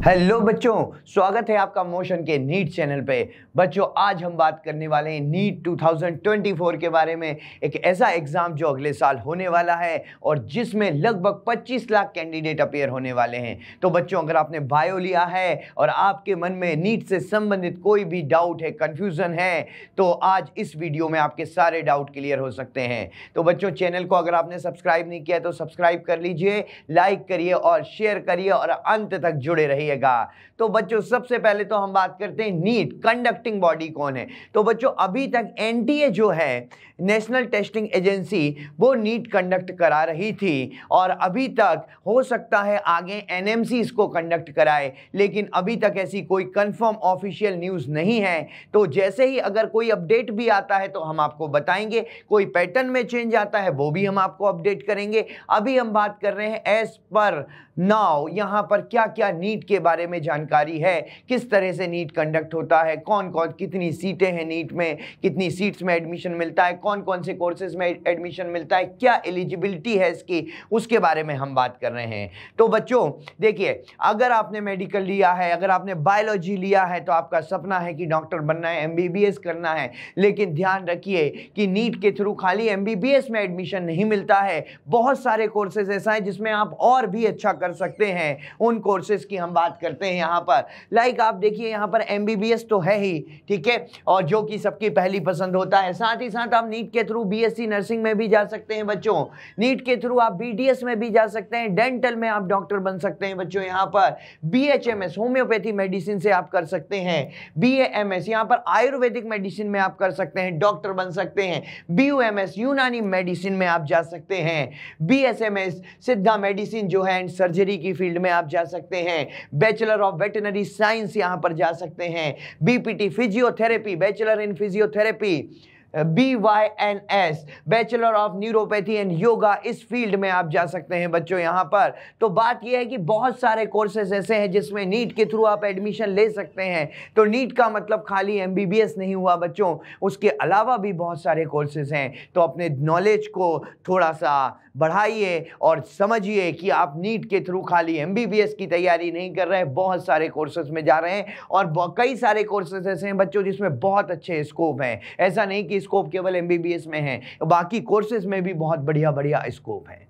Hello बच्चों, स्वागत है आपका मोशन के नीट चैनल पे। बच्चों, आज हम बात करने वाले हैं नीट 2024 के बारे में। एक ऐसा एग्जाम जो अगले साल होने वाला है और जिसमें लगभग 25 लाख कैंडिडेट अपेयर होने वाले हैं। तो बच्चों, अगर आपने बायो लिया है और आपके मन में नीट से संबंधित कोई भी डाउट है, कंफ्यूजन है, तो आज इस वीडियो में आपके सारे डाउट क्लियर हो सकते हैं। तो बच्चों, चैनल को अगर आपने सब्सक्राइब नहीं किया तो सब्सक्राइब कर लीजिए, लाइक करिए और शेयर करिए और अंत तक जुड़े रहिए। तो बच्चों, सबसे पहले तो हम बात करते हैं नीट कंडक्टिंग बॉडी कौन है। तो बच्चों, अभी तक एनटीए जो है, नेशनल टेस्टिंग एजेंसी, वो नीट कंडक्ट करा रही थी और अभी तक हो सकता है आगे एनएमसी इसको कंडक्ट कराए, लेकिन अभी तक ऐसी कोई कंफर्म ऑफिशियल न्यूज़ नहीं है। तो जैसे ही अगर कोई अपडेट भी आता है तो हम आपको बताएंगे, कोई पैटर्न में चेंज आता है वो भी हम आपको अपडेट करेंगे। अभी हम बात कर रहे हैं एज पर नाउ, यहाँ पर क्या क्या नीट के बारे में जानकारी है, किस तरह से नीट कंडक्ट होता है, कौन कौन कितनी सीटें हैं नीट में, कितनी सीट्स में एडमिशन मिलता है, कौन कौन से कोर्सेज में एडमिशन मिलता है, क्या एलिजिबिलिटी है इसकी, उसके बारे में हम बात कर रहे हैं। तो बच्चों देखिए, अगर आपने मेडिकल लिया है, अगर आपने बायोलॉजी लिया है, तो आपका सपना है कि डॉक्टर बनना है, एमबीबीएस करना है, लेकिन ध्यान रखिए कि नीट के थ्रू खाली एमबीबीएस में एडमिशन नहीं मिलता है। बहुत सारे कोर्सेज ऐसा है जिसमें आप और भी अच्छा कर सकते हैं। उन कोर्सेज की हम बात करते हैं यहाँ पर। लाइक आप देखिए, यहाँ पर एमबीबीएस तो है ही, ठीक है, और जो कि सबकी पहली पसंद होता है। साथ ही साथ आप नीट के थ्रू बीएससी नर्सिंग में भी जा सकते हैं बच्चों, नीट के थ्रू आप बीडीएस में भी जा सकते हैं, डेंटल में आप डॉक्टर बन सकते हैं बच्चों। यहाँ पर बीएचएमएस होम्योपैथी मेडिसिन से आप कर सकते हैं, बीएएमएस यहाँ पर आयुर्वेदिक मेडिसिन में आप कर सकते हैं, डॉक्टर बन सकते हैं, बीयूएमएस यूनानी मेडिसिन में आप जा सकते हैं, बीएसएमएस सिद्धा मेडिसिन जो है एंड सर्जरी की फील्ड में आप जा सकते हैं, बैचलर ऑफ वेटनरी साइंस यहां पर जा सकते हैं, BPT physiotherapy, bachelor in physiotherapy, BYNS bachelor of neuropathy and yoga, इस फील्ड में आप जा सकते हैं बच्चों यहाँ पर। तो बात यह है कि बहुत सारे कोर्सेज ऐसे हैं जिसमें नीट के थ्रू आप एडमिशन ले सकते हैं। तो नीट का मतलब खाली एमबीबीएस नहीं हुआ बच्चों, उसके अलावा भी बहुत सारे कोर्सेज हैं। तो अपने नॉलेज को थोड़ा सा बढ़ाइए और समझिए कि आप नीट के थ्रू खाली एमबीबीएस की तैयारी नहीं कर रहे हैं, बहुत सारे कोर्सेज में जा रहे हैं और कई सारे कोर्सेज ऐसे हैं बच्चों जिसमें बहुत अच्छे स्कोप हैं। ऐसा नहीं कि स्कोप केवल एमबीबीएस में है, बाकी कोर्सेज में भी बहुत बढ़िया बढ़िया स्कोप है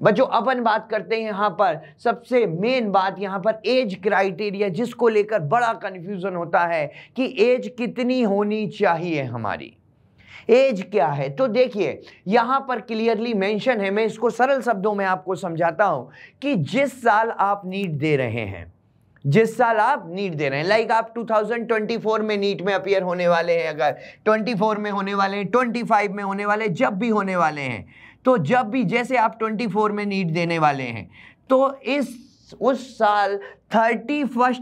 बच्चों। अपन बात करते हैं यहाँ पर, सबसे मेन बात यहाँ पर एज क्राइटेरिया, जिसको लेकर बड़ा कंफ्यूजन होता है कि एज कितनी होनी चाहिए, हमारी एज क्या है। तो देखिए, यहां पर क्लियरली मेंशन है, मैं इसको सरल शब्दों में आपको समझाता हूं कि जिस साल आप नीट दे रहे हैं, जिस साल आप नीट दे रहे हैं, लाइक आप 2024 में नीट में अपीयर होने वाले हैं, अगर 24 में होने वाले हैं, 25 में होने वाले, जब भी होने वाले हैं, तो जब भी जैसे आप 24 में नीट देने वाले हैं, तो उस साल 31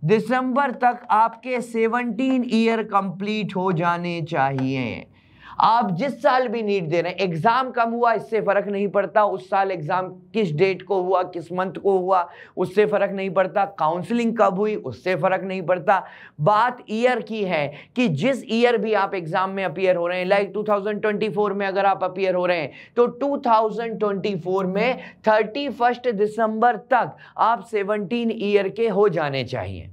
दिसंबर तक आपके 17 ईयर कंप्लीट हो जाने चाहिए। आप जिस साल भी नीट दे रहे हैं, एग्जाम कब हुआ इससे फर्क नहीं पड़ता, उस साल एग्जाम किस डेट को हुआ, किस मंथ को हुआ, उससे फर्क नहीं पड़ता, काउंसलिंग कब हुई उससे फर्क नहीं पड़ता। बात ईयर की है कि जिस ईयर भी आप एग्जाम में अपीयर हो रहे हैं, लाइक 2024 में अगर आप अपीयर हो रहे हैं, तो 2024 में 31 दिसंबर तक आप 17 ईयर के हो जाने चाहिए।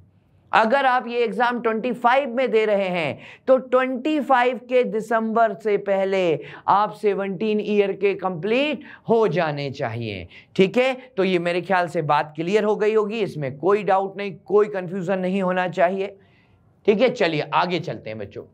अगर आप ये एग्जाम 25 में दे रहे हैं, तो 25 के दिसंबर से पहले आप 17 ईयर के कंप्लीट हो जाने चाहिए, ठीक है। तो ये मेरे ख्याल से बात क्लियर हो गई होगी, इसमें कोई डाउट नहीं, कोई कंफ्यूजन नहीं होना चाहिए, ठीक है। चलिए आगे चलते हैं बच्चों,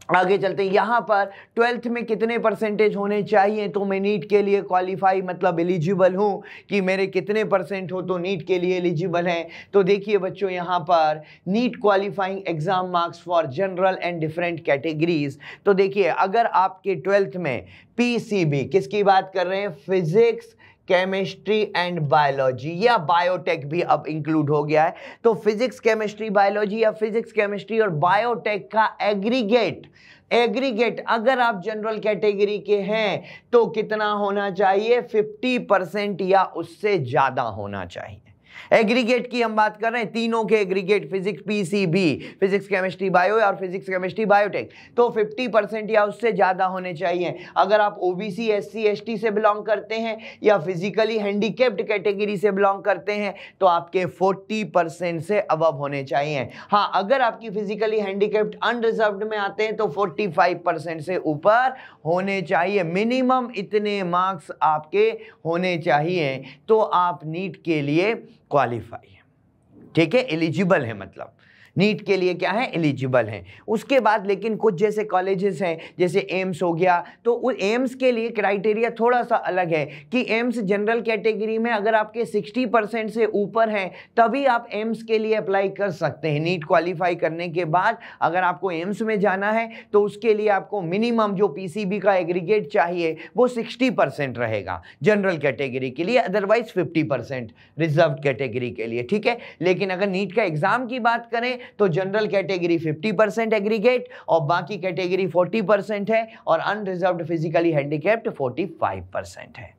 आगे चलते हैं। यहाँ पर 12th में कितने परसेंटेज होने चाहिए तो मैं नीट के लिए क्वालिफाई मतलब एलिजिबल हूँ, कि मेरे कितने परसेंट हो तो नीट के लिए एलिजिबल हैं। तो देखिए बच्चों, यहाँ पर NEET qualifying exam marks for general and different categories. तो देखिए, अगर आपके 12th में पीसीबी, किसकी बात कर रहे हैं, फिजिक्स, केमिस्ट्री एंड बायोलॉजी, या बायोटेक भी अब इंक्लूड हो गया है, तो फिजिक्स, केमिस्ट्री, बायोलॉजी या फिजिक्स, केमिस्ट्री और बायोटेक का एग्रीगेट अगर आप जनरल कैटेगरी के हैं तो कितना होना चाहिए, 50% या उससे ज्यादा होना चाहिए। एग्रीगेट की हम बात कर रहे हैं, तीनों के aggregate physics PCB, physics chemistry bio और फिजिक्स केमिस्ट्री बायोटेक, तो 50% या उससे ज्यादा होने चाहिए। अगर आप ओबीसी एससी एसटी से बिलोंग करते हैं या फिजिकली हैंडीकैप्ड कैटेगरी से बिलोंग करते हैं तो आपके 40% से अबव होने चाहिए। हाँ, अगर आपकी फिजिकली हैंडीकैप्ड अनरिजर्व्ड में आते हैं तो 45% से ऊपर होने चाहिए। मिनिमम इतने मार्क्स आपके होने चाहिए तो आप नीट के लिए क्वालिफाई है, ठीक है, एलिजिबल है, मतलब नीट के लिए क्या है, एलिजिबल हैं। उसके बाद लेकिन कुछ जैसे कॉलेजेस हैं, जैसे एम्स हो गया, तो उस एम्स के लिए क्राइटेरिया थोड़ा सा अलग है कि एम्स जनरल कैटेगरी में अगर आपके 60% से ऊपर हैं तभी आप एम्स के लिए अप्लाई कर सकते हैं। नीट क्वालिफाई करने के बाद अगर आपको एम्स में जाना है तो उसके लिए आपको मिनिमम जो पीसीबी का एग्रीगेट चाहिए वो 60% रहेगा जनरल कैटेगरी के लिए, अदरवाइज 50% रिजर्व कैटेगरी के लिए, ठीक है। लेकिन अगर नीट का एग्जाम की बात करें तो जनरल कैटेगरी 50% एग्रीगेट और बाकी कैटेगरी 40% है और अनरिजर्व्ड फिजिकली हैंडीकैप्ड 45% है।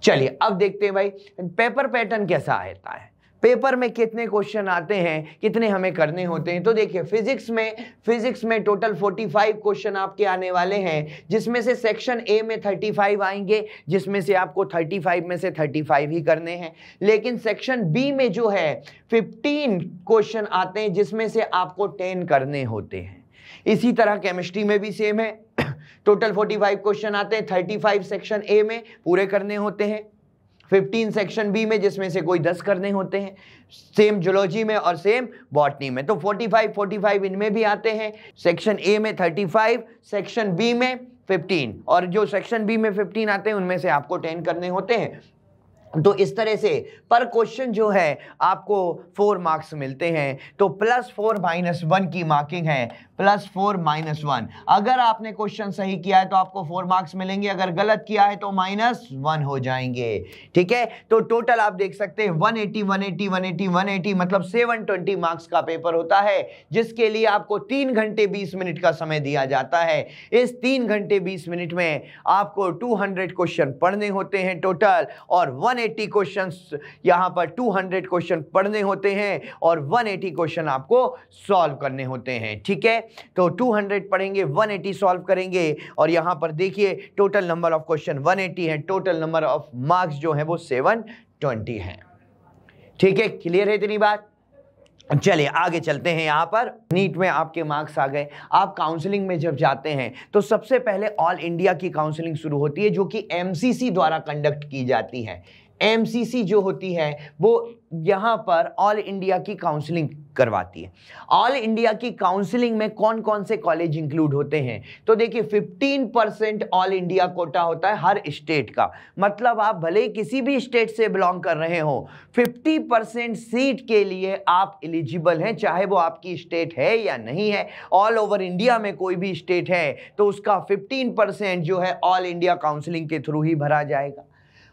चलिए अब देखते हैं भाई पेपर पैटर्न कैसा आता है, पेपर में कितने क्वेश्चन आते हैं, कितने हमें करने होते हैं। तो देखिए फिजिक्स में टोटल 45 क्वेश्चन आपके आने वाले हैं, जिसमें से सेक्शन ए में 35 आएंगे, जिसमें से आपको 35 में से 35 ही करने हैं। लेकिन सेक्शन बी में जो है 15 क्वेश्चन आते हैं, जिसमें से आपको 10 करने होते हैं। इसी तरह केमिस्ट्री में भी सेम है, टोटल 45 क्वेश्चन आते हैं, 35 सेक्शन ए में पूरे करने होते हैं, 15 सेक्शन बी में जिसमें से कोई 10 करने होते हैं, सेम जूलॉजी में और सेम बॉटनी में। तो 45 इनमें भी आते हैं, सेक्शन ए में 35, सेक्शन बी में 15 और जो सेक्शन बी में 15 आते हैं उनमें से आपको 10 करने होते हैं। तो इस तरह से पर क्वेश्चन जो है आपको 4 मार्क्स मिलते हैं। तो +4 - 1 की मार्किंग है, +4 - 1। अगर आपने क्वेश्चन सही किया है तो आपको 4 मार्क्स मिलेंगे, अगर गलत किया है तो -1 हो जाएंगे, ठीक है। तो टोटल आप देख सकते हैं 180 180 180 180 मतलब 720 मार्क्स का पेपर होता है, जिसके लिए आपको 3 घंटे 20 मिनट का समय दिया जाता है। इस 3 घंटे 20 मिनट में आपको 200 क्वेश्चन पढ़ने होते हैं टोटल, और 180 क्वेश्चंस यहां पर 200 क्वेश्चन पढ़ने होते हैं और 180 क्वेश्चन आपको सॉल्व करने होते हैं, ठीक है। तो 200 पढ़ेंगे, 180 सॉल्व करेंगे, और यहां पर देखिए टोटल नंबर ऑफ क्वेश्चन 180 है, टोटल नंबर ऑफ मार्क्स जो है वो 720 है, ठीक है। क्लियर है इतनी बात? चलिए आगे चलते हैं। यहाँ पर नीट में आपके मार्क्स आ गए। आप काउंसलिंग में जब जाते हैं तो सबसे पहले ऑल इंडिया की काउंसलिंग शुरू होती है, जो कि एमसीसी द्वारा कंडक्ट की जाती है। एमसीसी जो होती है वो यहाँ पर ऑल इंडिया की काउंसलिंग करवाती है। ऑल इंडिया की काउंसलिंग में कौन कौन से कॉलेज इंक्लूड होते हैं? तो देखिए 15% ऑल इंडिया कोटा होता है हर स्टेट का, मतलब आप भले ही किसी भी स्टेट से बिलोंग कर रहे हो, 50% सीट के लिए आप एलिजिबल हैं, चाहे वो आपकी स्टेट है या नहीं है। ऑल ओवर इंडिया में कोई भी स्टेट है तो उसका 15% जो है ऑल इंडिया काउंसलिंग के थ्रू ही भरा जाएगा।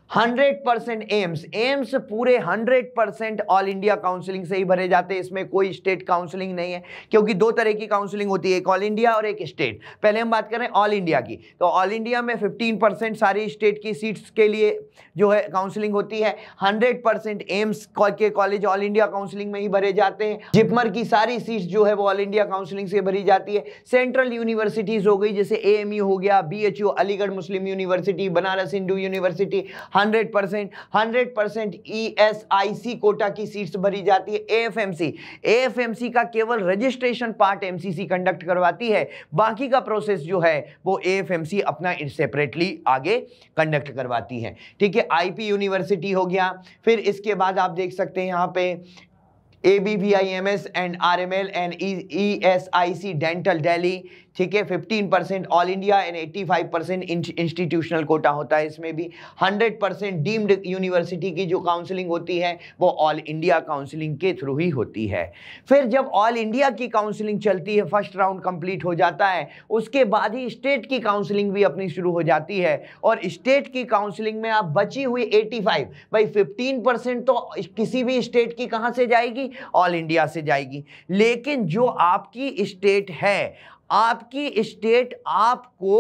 100% एम्स पूरे 100% ऑल इंडिया काउंसलिंग से ही भरे जाते हैं, इसमें कोई स्टेट काउंसलिंग नहीं है, क्योंकि 2 तरह की काउंसलिंग होती है, एक ऑल इंडिया और एक स्टेट। पहले हम बात करें ऑल इंडिया की, तो ऑल इंडिया में 15% सारी स्टेट की सीट्स के लिए जो है काउंसलिंग होती है। 100% एम्स के कॉलेज ऑल इंडिया काउंसलिंग में ही भरे जाते हैं। जिपमर की सारी सीट्स जो है वो ऑल इंडिया काउंसलिंग से भरी जाती है। सेंट्रल यूनिवर्सिटीज हो गई, जैसे AMU हो गया, BHU Aligarh Muslim University, Banaras Hindu University, 100% ESIC quota की सीट्स भरी जाती है। AFMC का केवल रजिस्ट्रेशन पार्ट MCC कंडक्ट करवाती है, बाकी का प्रोसेस जो है वो AFMC अपना सेपरेटली आगे कंडक्ट करवाती है, ठीक है। IP यूनिवर्सिटी हो गया, फिर इसके बाद आप देख सकते हैं यहाँ पे ABVIMS and RML and ESIC dental Delhi, ठीक है। 15% all India and 85% institutional quota होता है इसमें भी। 100% डीम्ड यूनिवर्सिटी की जो काउंसलिंग होती है वो ऑल इंडिया काउंसलिंग के थ्रू ही होती है। फिर जब ऑल इंडिया की काउंसलिंग चलती है, फर्स्ट राउंड कंप्लीट हो जाता है, उसके बाद ही स्टेट की काउंसलिंग भी अपनी शुरू हो जाती है। और स्टेट की काउंसलिंग में आप बची हुई 85 भाई 15% तो किसी भी स्टेट की कहां से जाएगी? ऑल इंडिया से जाएगी। लेकिन जो आपकी स्टेट है, आपकी स्टेट आपको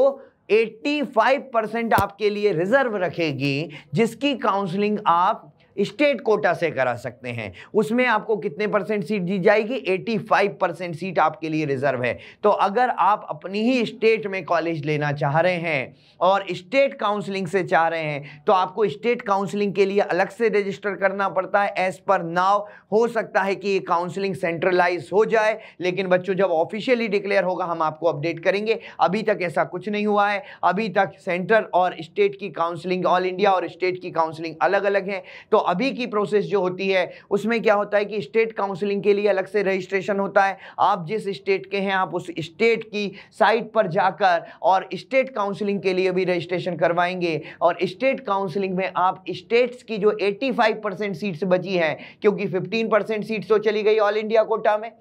85% आपके लिए रिजर्व रखेगी, जिसकी काउंसलिंग आप स्टेट कोटा से करा सकते हैं। उसमें आपको कितने % सीट दी जाएगी? 85% सीट आपके लिए रिजर्व है। तो अगर आप अपनी ही स्टेट में कॉलेज लेना चाह रहे हैं और स्टेट काउंसलिंग से चाह रहे हैं तो आपको स्टेट काउंसलिंग के लिए अलग से रजिस्टर करना पड़ता है। एज पर नाउ हो सकता है कि ये काउंसलिंग सेंट्रलाइज हो जाए, लेकिन बच्चों जब ऑफिशियली डिक्लेयर होगा हम आपको अपडेट करेंगे। अभी तक ऐसा कुछ नहीं हुआ है। अभी तक सेंट्रल और स्टेट की काउंसलिंग, ऑल इंडिया और स्टेट की काउंसलिंग अलग अलग है। तो अभी की प्रोसेस जो होती है उसमें क्या होता है कि स्टेट काउंसलिंग के लिए अलग से रजिस्ट्रेशन होता है। आप जिस स्टेट के हैं आप उस स्टेट की साइट पर जाकर और स्टेट काउंसलिंग के लिए भी रजिस्ट्रेशन करवाएंगे, और स्टेट काउंसलिंग में आप स्टेट्स की जो 85% सीट्स बची हैं, क्योंकि 15% सीट्स तो चली गई ऑल इंडिया कोटा में,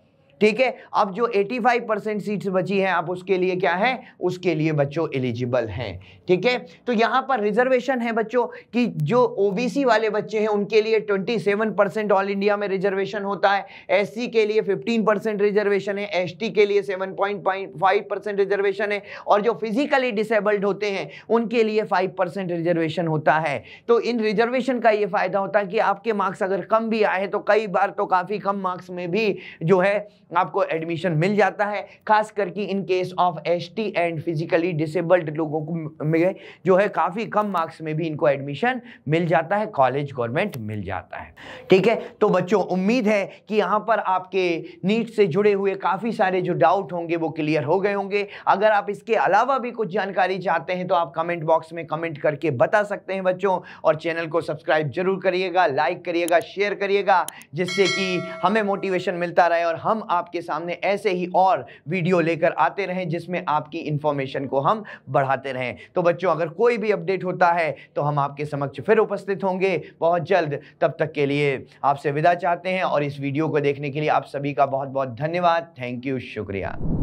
ठीक है, अब जो 85% सीट्स बची हैं आप उसके लिए क्या है, उसके लिए बच्चों एलिजिबल हैं। ठीक है, तो यहां पर रिजर्वेशन है बच्चों कि जो ओबीसी वाले बच्चे हैं उनके लिए 27% ऑल इंडिया में रिजर्वेशन होता है, एससी के लिए 15% रिजर्वेशन है, एसटी के लिए 7.5% रिजर्वेशन है, और जो फिजिकली डिसेबल्ड होते हैं उनके लिए 5% रिजर्वेशन होता है। तो इन रिजर्वेशन का ये फायदा होता है कि आपके मार्क्स अगर कम भी आए तो कई बार तो काफी कम मार्क्स में भी जो है आपको एडमिशन मिल जाता है, खास करके in case of ST and physically disabled लोगों को में जो है काफी कम मार्क्स में भी इनको एडमिशन मिल जाता है, कॉलेज गवर्नमेंट मिल जाता है। ठीक है, तो बच्चों उम्मीद है कि यहां पर आपके नीट से जुड़े हुए काफी सारे जो डाउट होंगे वो क्लियर हो गए होंगे। अगर आप इसके अलावा भी कुछ जानकारी चाहते हैं तो आप कमेंट बॉक्स में कमेंट करके बता सकते हैं बच्चों, और चैनल को सब्सक्राइब जरूर करिएगा, लाइक करिएगा, शेयर करिएगा, जिससे कि हमें मोटिवेशन मिलता रहे और हम आपके सामने ऐसे ही और वीडियो लेकर आते रहें जिसमें आपकी इंफॉर्मेशन को हम बढ़ाते रहें। तो बच्चों अगर कोई भी अपडेट होता है तो हम आपके समक्ष फिर उपस्थित होंगे बहुत जल्द। तब तक के लिए आपसे विदा चाहते हैं, और इस वीडियो को देखने के लिए आप सभी का बहुत बहुत धन्यवाद। थैंक यू, शुक्रिया।